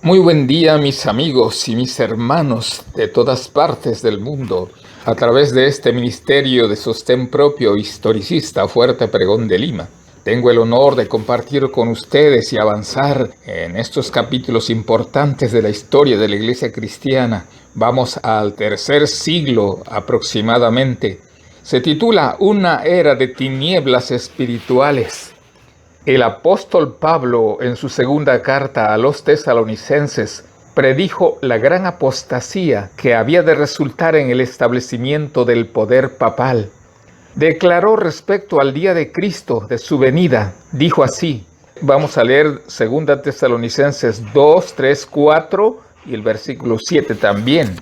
Muy buen día, mis amigos y mis hermanos de todas partes del mundo. A través de este ministerio de sostén propio historicista Fuerte Pregón de Lima, tengo el honor de compartir con ustedes y avanzar en estos capítulos importantes de la historia de la Iglesia cristiana. Vamos al tercer siglo aproximadamente. Se titula Una era de tinieblas espirituales. El apóstol Pablo, en su segunda carta a los tesalonicenses, predijo la gran apostasía que había de resultar en el establecimiento del poder papal. Declaró respecto al día de Cristo, de su venida, dijo así. Vamos a leer 2 Tesalonicenses 2, 3, 4 y el versículo 7 también.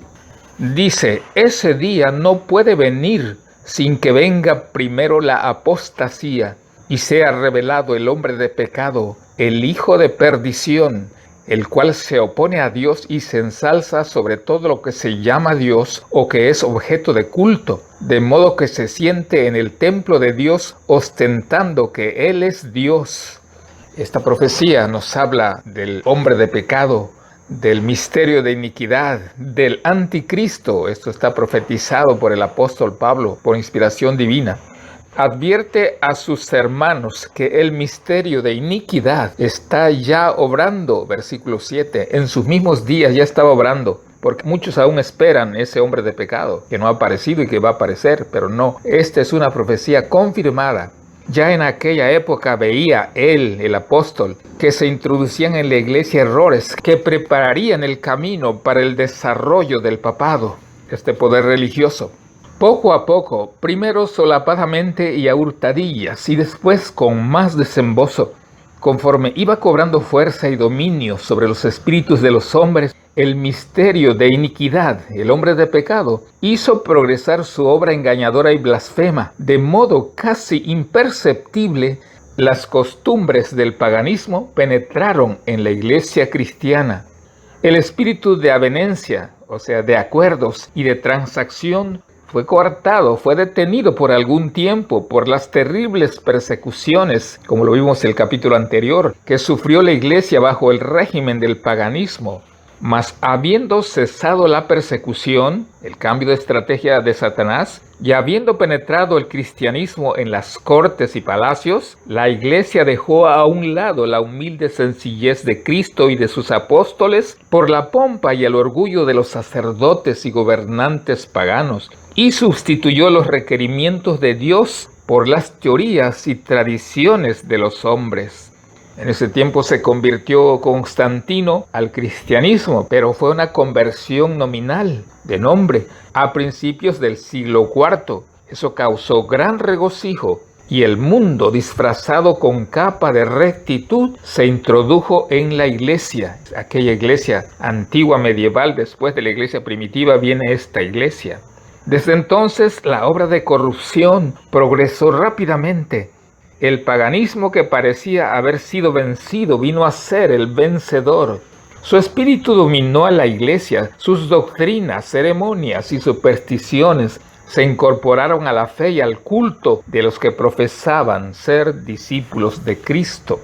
Dice, ese día no puede venir sin que venga primero la apostasía y sea revelado el hombre de pecado, el hijo de perdición, el cual se opone a Dios y se ensalza sobre todo lo que se llama Dios o que es objeto de culto, de modo que se siente en el templo de Dios ostentando que Él es Dios. Esta profecía nos habla del hombre de pecado, del misterio de iniquidad, del anticristo. Esto está profetizado por el apóstol Pablo por inspiración divina. Advierte a sus hermanos que el misterio de iniquidad está ya obrando, versículo 7, en sus mismos días ya estaba obrando, porque muchos aún esperan ese hombre de pecado, que no ha aparecido y que va a aparecer, pero no, esta es una profecía confirmada. Ya en aquella época veía él, el apóstol, que se introducían en la iglesia errores que prepararían el camino para el desarrollo del papado, este poder religioso. Poco a poco, primero solapadamente y a hurtadillas, y después con más desembozo, conforme iba cobrando fuerza y dominio sobre los espíritus de los hombres, el misterio de iniquidad, el hombre de pecado, hizo progresar su obra engañadora y blasfema, de modo casi imperceptible. Las costumbres del paganismo penetraron en la iglesia cristiana. El espíritu de avenencia, o sea, de acuerdos y de transacción, fue coartado, fue detenido por algún tiempo por las terribles persecuciones, como lo vimos en el capítulo anterior, que sufrió la iglesia bajo el régimen del paganismo. Mas habiendo cesado la persecución, el cambio de estrategia de Satanás, y habiendo penetrado el cristianismo en las cortes y palacios, la iglesia dejó a un lado la humilde sencillez de Cristo y de sus apóstoles por la pompa y el orgullo de los sacerdotes y gobernantes paganos, y sustituyó los requerimientos de Dios por las teorías y tradiciones de los hombres. En ese tiempo se convirtió Constantino al cristianismo, pero fue una conversión nominal, de nombre, a principios del siglo IV. Eso causó gran regocijo, y el mundo, disfrazado con capa de rectitud, se introdujo en la iglesia. Aquella iglesia antigua medieval, después de la iglesia primitiva, viene esta iglesia. Desde entonces, la obra de corrupción progresó rápidamente. El paganismo que parecía haber sido vencido vino a ser el vencedor. Su espíritu dominó a la iglesia, sus doctrinas, ceremonias y supersticiones se incorporaron a la fe y al culto de los que profesaban ser discípulos de Cristo.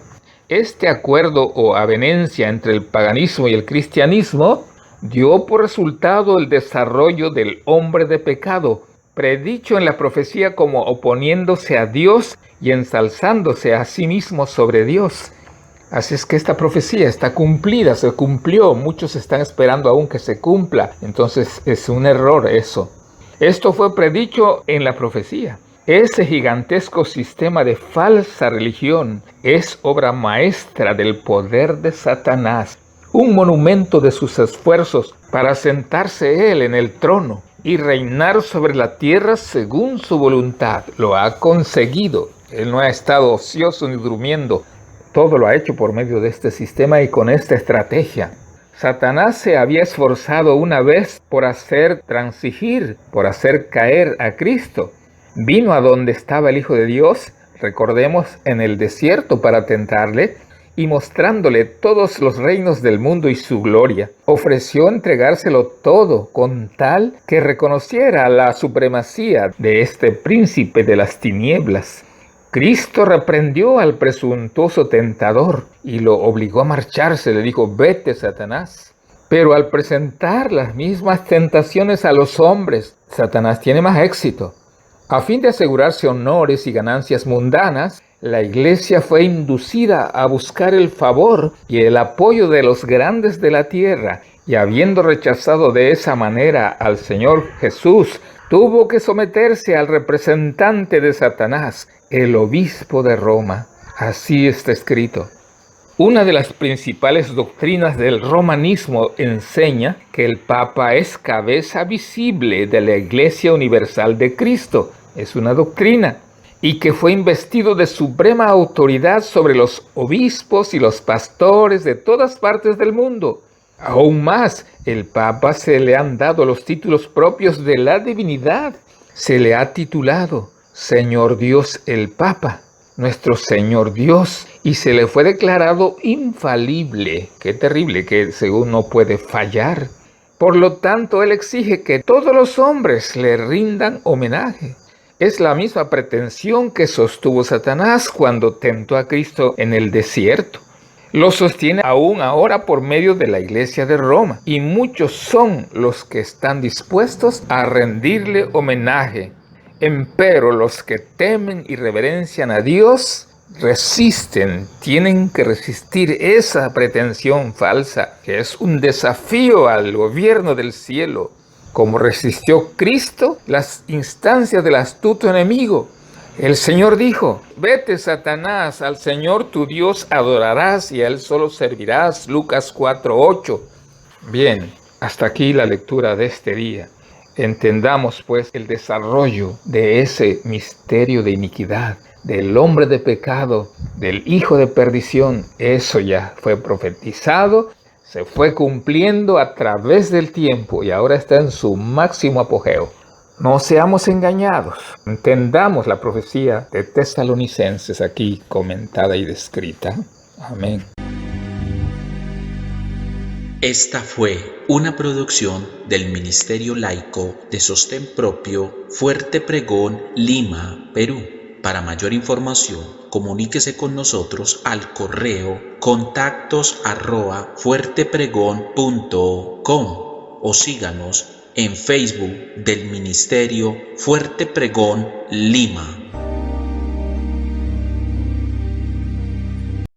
Este acuerdo o avenencia entre el paganismo y el cristianismo dio por resultado el desarrollo del hombre de pecado, predicho en la profecía como oponiéndose a Dios y ensalzándose a sí mismo sobre Dios. Así es que esta profecía está cumplida, se cumplió, muchos están esperando aún que se cumpla, entonces es un error eso. Esto fue predicho en la profecía. Ese gigantesco sistema de falsa religión es obra maestra del poder de Satanás, un monumento de sus esfuerzos para sentarse él en el trono y reinar sobre la tierra según su voluntad. Lo ha conseguido. Él no ha estado ocioso ni durmiendo. Todo lo ha hecho por medio de este sistema y con esta estrategia. Satanás se había esforzado una vez por hacer transigir, por hacer caer a Cristo. Vino a donde estaba el Hijo de Dios, recordemos, en el desierto para tentarle, y mostrándole todos los reinos del mundo y su gloria, ofreció entregárselo todo con tal que reconociera la supremacía de este príncipe de las tinieblas. Cristo reprendió al presuntuoso tentador y lo obligó a marcharse. Le dijo: vete, Satanás. Pero al presentar las mismas tentaciones a los hombres, Satanás tiene más éxito. A fin de asegurarse honores y ganancias mundanas, la Iglesia fue inducida a buscar el favor y el apoyo de los grandes de la tierra, y habiendo rechazado de esa manera al Señor Jesús, tuvo que someterse al representante de Satanás, el obispo de Roma. Así está escrito. Una de las principales doctrinas del romanismo enseña que el Papa es cabeza visible de la Iglesia Universal de Cristo. Es una doctrina. Y que fue investido de suprema autoridad sobre los obispos y los pastores de todas partes del mundo. Aún más, el Papa se le han dado los títulos propios de la divinidad. Se le ha titulado Señor Dios el Papa, nuestro Señor Dios, y se le fue declarado infalible. Qué terrible, que según no puede fallar. Por lo tanto, él exige que todos los hombres le rindan homenaje. Es la misma pretensión que sostuvo Satanás cuando tentó a Cristo en el desierto. Lo sostiene aún ahora por medio de la Iglesia de Roma, y muchos son los que están dispuestos a rendirle homenaje. Empero los que temen y reverencian a Dios resisten, tienen que resistir esa pretensión falsa, que es un desafío al gobierno del cielo. Como resistió Cristo las instancias del astuto enemigo. El Señor dijo: vete, Satanás, al Señor tu Dios adorarás y a Él solo servirás. Lucas 4:8. Bien, hasta aquí la lectura de este día. Entendamos pues el desarrollo de ese misterio de iniquidad, del hombre de pecado, del hijo de perdición. Eso ya fue profetizado, se fue cumpliendo a través del tiempo y ahora está en su máximo apogeo. No seamos engañados, entendamos la profecía de Tesalonicenses aquí comentada y descrita. Amén. Esta fue una producción del Ministerio Laico de Sostén Propio Fuerte Pregón, Lima, Perú. Para mayor información, comuníquese con nosotros al correo contactos@fuertepregón.com o síganos en Facebook del Ministerio Fuerte Pregón, Lima.